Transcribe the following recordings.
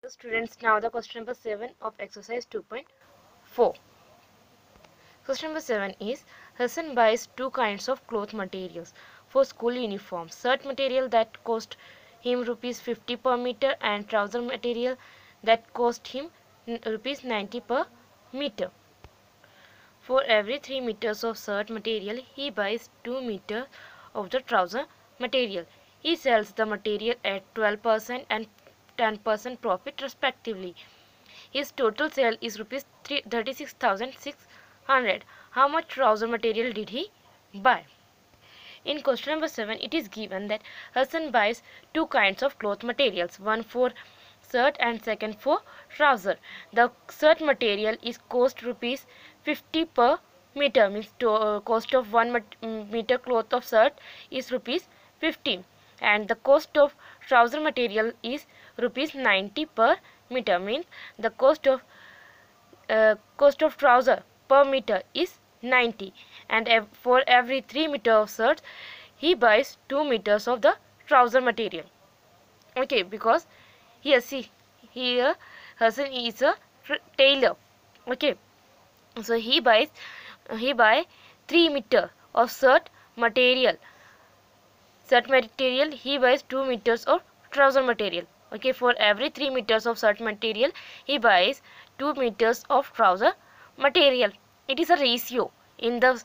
Students, now the question number 7 of exercise 2.4. Question number 7 is Hassan buys two kinds of cloth materials for school uniforms. Shirt material that cost him rupees 50 per meter and trouser material that cost him rupees 90 per meter. For every 3 meters of shirt material, he buys 2 meters of the trouser material. He sells the material at 12% and 10% profit respectively. His total sale is rupees 36,600. How much trouser material did he buy? In question number 7, it is given that Hassan buys two kinds of cloth materials, one for shirt and second for trouser. The shirt material is cost rupees 50 per meter, means cost of 1 meter cloth of shirt is rupees 50, and the cost of trouser material is rupees 90 per meter, means the cost of trouser per meter is 90, and for every 3 meter of shirt he buys 2 meters of the trouser material. Okay, because here see, here Hassan is a tailor. Okay, so he buy 3 meter of shirt material. He buys 2 meters of trouser material. Okay, for every 3 meters of shirt material he buys 2 meters of trouser material. It is a ratio in the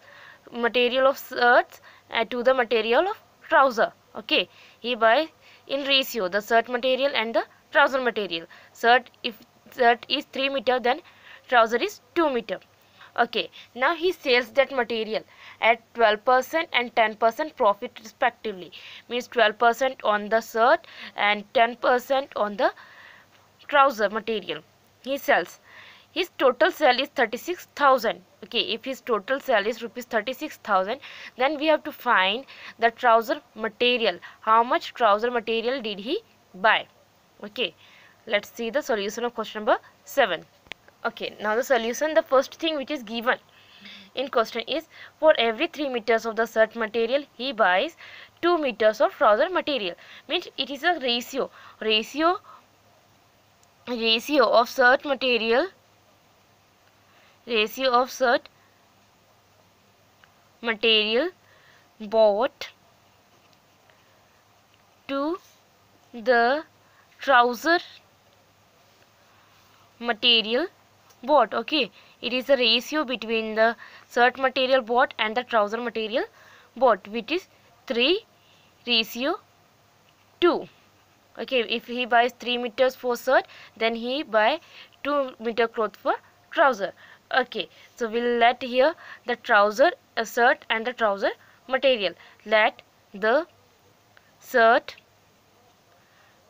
material of shirts to the material of trouser. Okay, he buys in ratio the shirt material and the trouser material. If shirt is 3 meter, then trouser is 2 meter. Okay, now he sells that material at 12% and 10% profit respectively, means 12% on the shirt and 10% on the trouser material he sells. His total sale is 36,000. Okay, if his total sale is rupees 36,000, then we have to find the trouser material. How much trouser material did he buy? Okay, let's see the solution of question number 7. Okay, now the solution. The first thing which is given in question is for every 3 meters of the shirt material he buys 2 meters of trouser material, means it is a ratio of shirt material bought to the trouser material bought. Okay, it is a ratio between the shirt material bought and the trouser material bought, which is 3:2. Okay, if he buys 3 meters for shirt, then he buy 2 meter cloth for trouser. Okay, so we'll let here the trouser, a shirt and the trouser material. Let the shirt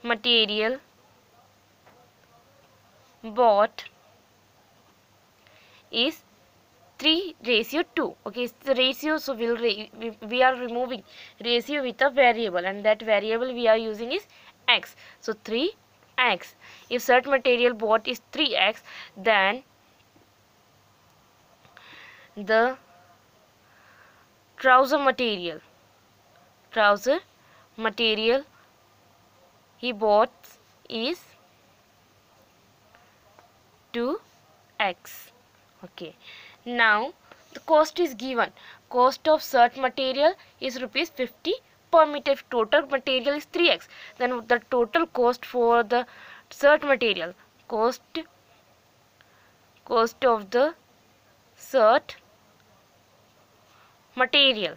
material bought is 3:2. Okay, it's the ratio, so we are removing ratio with a variable, and that variable we are using is x. So 3x. If shirt material bought is 3x, then the trouser material he bought is 2x. Okay, now the cost is given. Cost of shirt material is rupees 50 per meter. If total material is 3x, then the total cost for the shirt material, cost of the shirt material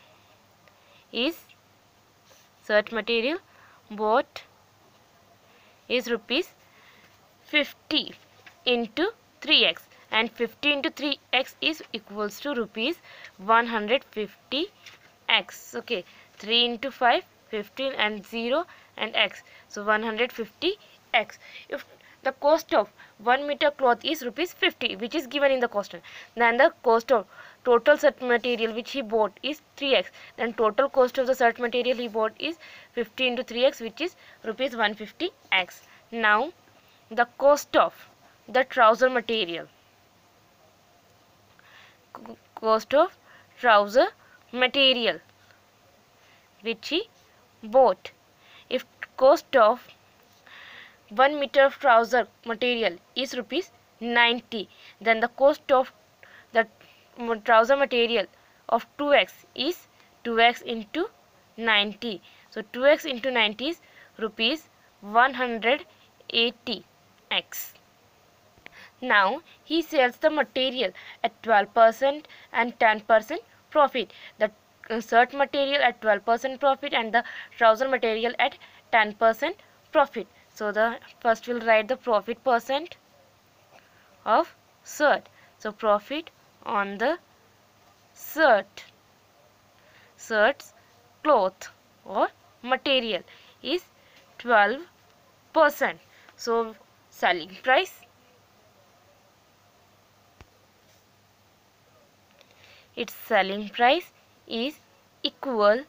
bought is rupees 50 into 3x, and 50 into 3x is equals to rupees 150x. Okay, 3 into 5, 15, and 0 and x, so 150x. If the cost of 1 meter cloth is rupees 50, which is given in the question, then the cost of total shirt material which he bought is 3x, then total cost of the shirt material he bought is 50 into 3x, which is rupees 150x. Now the cost of the trouser material, which he bought. If cost of 1 meter of trouser material is rupees 90, then the cost of the trouser material of 2x is 2x into 90. So 2x into 90 is rupees 180x. Now he sells the material at 12% and 10% profit. The shirt material at 12% profit and the trouser material at 10% profit. So the first we'll write the profit percent of shirt. So profit on the shirt's cloth or material is 12%. So selling price, its selling price is equal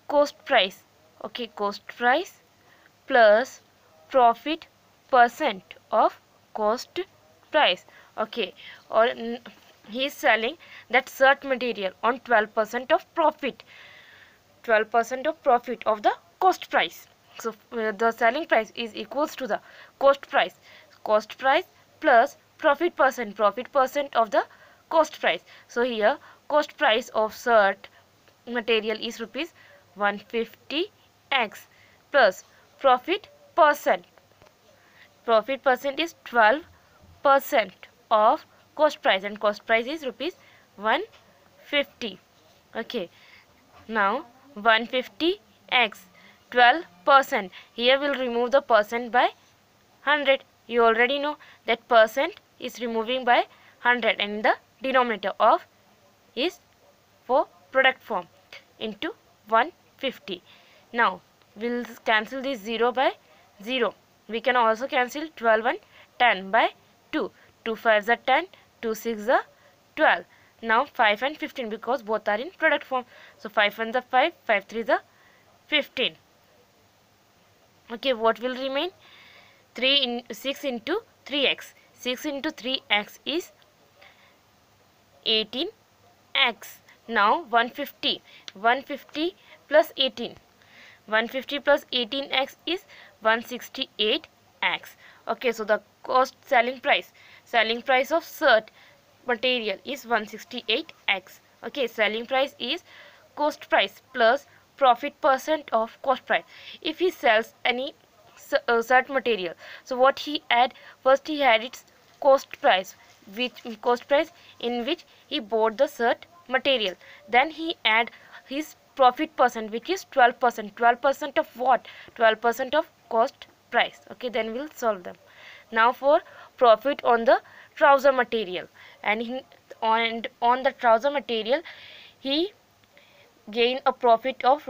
cost price. Okay, cost price plus profit percent of cost price. Okay, or he is selling that shirt material on 12% of profit, 12% of profit of the cost price. So the selling price is equals to the cost price plus profit percent of the cost price. So here cost price of shirt material is rupees 150x plus profit percent is 12% of cost price, and cost price is rupees 150. Okay, now 150x 12%, here we'll remove the percent by 100. You already know that percent is removing by 100 and the denominator of is for product form into 150. Now we'll cancel this 0 by 0. We can also cancel 12 and 10 by 2. 2 5s are 10, 2 6 are 12. Now 5 and 15 because both are in product form. So 5 1s are 5, 5 3s are 15. Okay, what will remain? 6 into 3x. 6 into 3x is 18x. Now 150 plus 18. 150 plus 18x is 168x. Okay, so the cost selling price of shirt material is 168x. Okay, selling price is cost price plus profit percent of cost price. If he sells any shirt material, so what he add? First he had its cost price in which he bought the shirt material. Then he add his profit percent, which is 12%. 12% of what? 12% of cost price. Okay, then we'll solve them. Now for profit on the trouser material, and on the trouser material he gain a profit of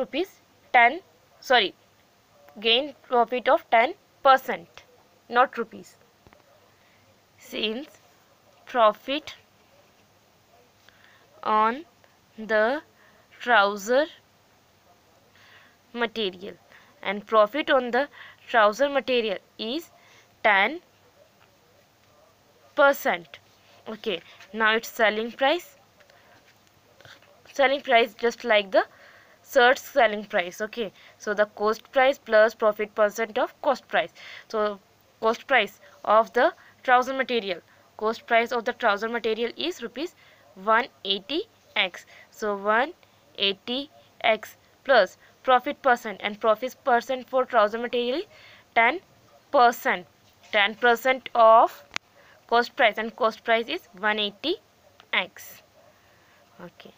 gain profit of 10%, not rupees. Since profit on the trouser material and profit on the trouser material is 10%. Okay, now it's selling price just like the shirt's selling price. Okay, so the cost price plus profit percent of cost price. So cost price of the trouser material is rupees 180x. So 180x plus profit percent, and profit percent for trouser material is 10%. 10% of cost price, and cost price is 180x. Okay,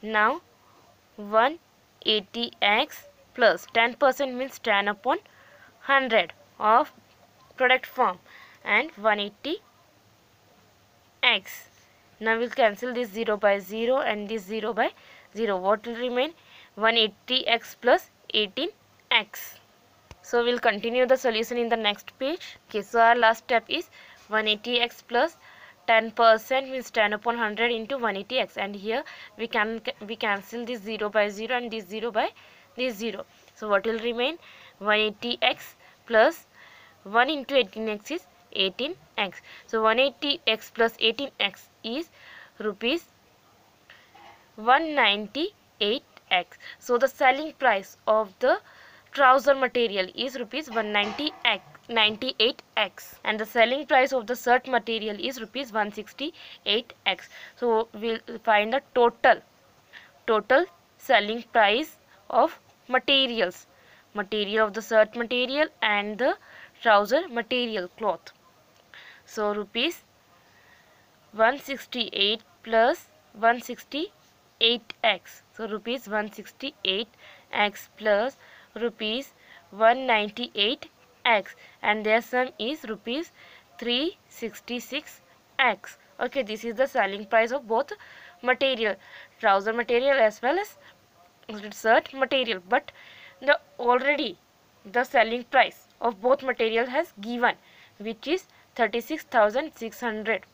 now 180x plus 10% means 10 upon 100 of product form and 180x. Now we'll cancel this 0 by 0 and this 0 by 0. What will remain? 180x plus 18x. So we'll continue the solution in the next page. Okay, so our last step is 180x plus 10% means 10 upon 100 into 180x, and here we cancel this 0 by 0 and this 0 by this 0. So what will remain? 180x plus 1 into 18x is 18x. So 180x plus 18x is rupees 198x. So the selling price of the trouser material is rupees 198x, and the selling price of the shirt material is rupees 168x. So we'll find the total selling price of material of the shirt material and the trouser material cloth. So rupees 168 plus 168x, so rupees 168x plus rupees 198x, and their sum is rupees 366x. Okay, this is the selling price of both material, trouser material as well as shirt material. But already the selling price of both material has given, which is 36,600.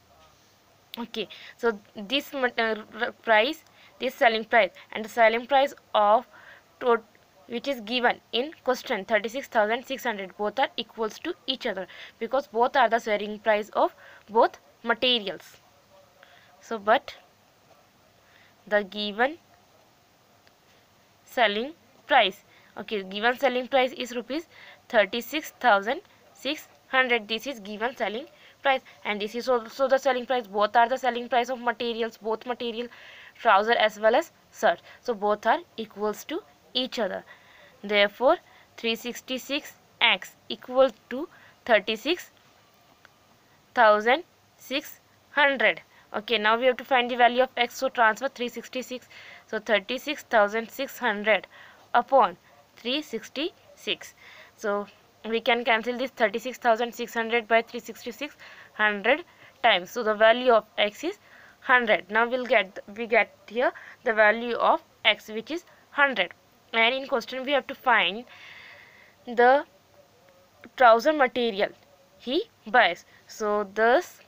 Okay, so this selling price and the selling price of which is given in question 36,600, both are equals to each other because both are the selling price of both materials. So but the given selling price, okay, given selling price is rupees 36,600. This is given selling price, and this is also the selling price. Both are the selling price of materials, both material, trouser as well as shirt. So both are equals to each other. Therefore 366x equal to 36,600. Okay, now we have to find the value of x. So transfer 366. So 36,600 upon 366. So we can cancel this 36,600 by 366 100 times. So the value of x is 100. Now we get here the value of x, which is 100. And in question we have to find the trouser material he buys. So thus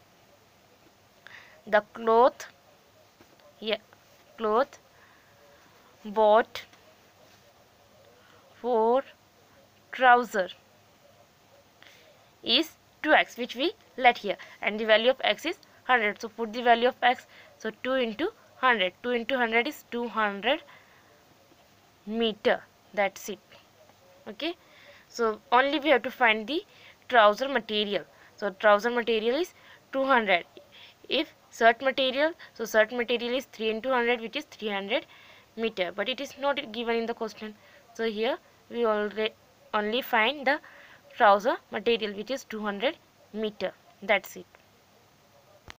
the cloth bought for trouser is 2x, which we let here, and the value of x is 100. So put the value of x. So 2 into 100. 2 into 100 is 200 meter. That's it. Okay, so only we have to find the trouser material. So trouser material is 200. If shirt material, so shirt material is 3 into 100, which is 300 meter, but it is not given in the question. So here we only find the trouser material, which is 200 meter. That's it.